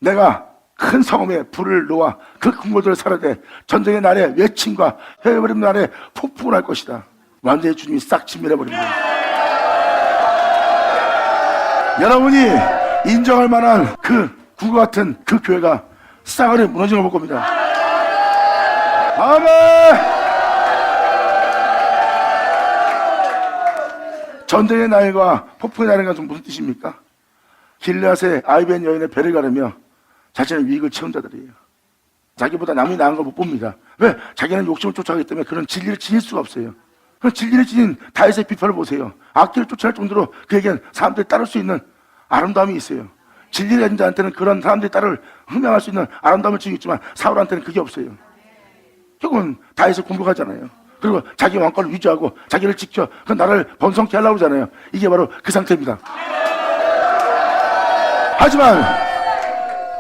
내가 큰 성읍에 불을 놓아 그 궁궐들을 살아대 전쟁의 날에 외침과 헤어버림 날에 폭풍을 할 것이다. 완전히 주님이 싹 침멸해버립니다. 여러분이 인정할 만한 그 국어 같은 그 교회가 싸그리 무너지는 걸 볼 겁니다. 아멘. 전쟁의 날과 폭풍의 날인 것은 무슨 뜻입니까? 길앗의 아이벤 여인의 배를 가르며 자신의 유익을 채운 자들이에요. 자기보다 남이 나은 걸 못 봅니다. 왜? 자기는 욕심을 쫓아가기 때문에 그런 진리를 지닐 수가 없어요. 그런 진리를 지닌 다윗의 비판을 보세요. 악기를 쫓아갈 정도로 그에겐 사람들이 따를 수 있는 아름다움이 있어요. 진리를 가진 자한테는 그런 사람들이 따를 흥명할 수 있는 아름다움을 지니고 있지만 사울한테는 그게 없어요. 결국은 다윗을 공격하잖아요. 그리고 자기 왕권을 유지하고 자기를 지켜 그 나라를 번성케 하려고 그러잖아요. 이게 바로 그 상태입니다. 하지만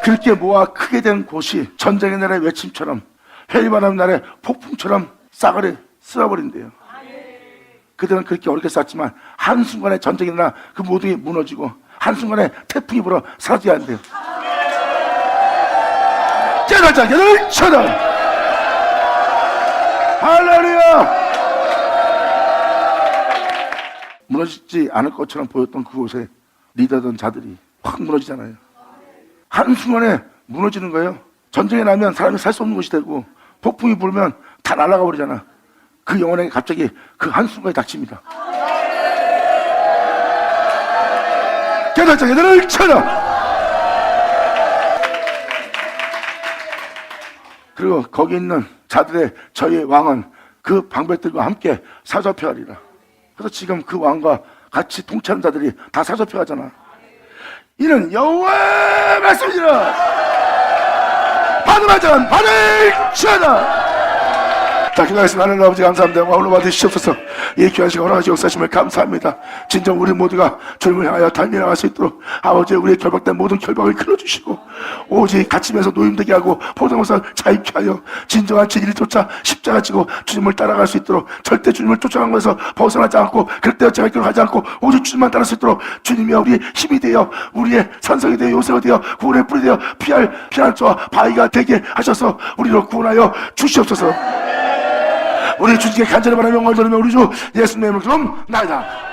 그렇게 모아 크게 된 곳이 전쟁의 날의 외침처럼 회의바람 날의 폭풍처럼 싸그리 쓸어버린대요. 그들은 그렇게 어렵게 쌓았지만 한순간에 전쟁의 날 그 모든 게 무너지고 한순간에 태풍이 불어 사라지게 한대요. 깨달자기를 쳐다. 할렐루야. 무너지지 않을 것처럼 보였던 그곳에 리더던 자들이 확 무너지잖아요. 한순간에 무너지는 거예요. 전쟁이 나면 사람이 살 수 없는 곳이 되고 폭풍이 불면 다 날아가 버리잖아. 그 영혼에게 갑자기 그 한순간에 닥칩니다. 깨달자기를 쳐다. 그리고 거기 있는 자들의 저희의 왕은 그 방백들과 함께 사잡혀가리라. 그래서 지금 그 왕과 같이 통치하는 자들이 다 사잡혀가잖아. 이는 여호와의 말씀이니라. 받으면 자는 받을 지어다. 자, 기도하겠습니다. 하나님 아버지 감사합니다. 오늘 받으시옵소서. 이 귀한 시간 허락하시 역사하심을 감사합니다. 진정 우리 모두가 주님을 향하여 달려나갈 수 있도록 아버지 우리의 결박된 모든 결박을 끊어주시고 오직 갇히면서 노임되게 하고 포도원에서 자유케 하여 진정한 진리를 쫓아 십자가 지고 주님을 따라갈 수 있도록 절대 주님을 쫓아간 것에서 벗어나지 않고 그때와 제가 있도록 하지 않고 오직 주님만 따를 수 있도록 주님이여 우리의 힘이 되어 우리의 산성이 되어 요새가 되어 구원의 뿔이 되어 피난처와 바위가 되게 하셔서 우리로 구원하여 주시옵소서. 우리 주님께 간절히 바라며 영광을 돌리며 우리 주 예수님의 이름으로 나이다.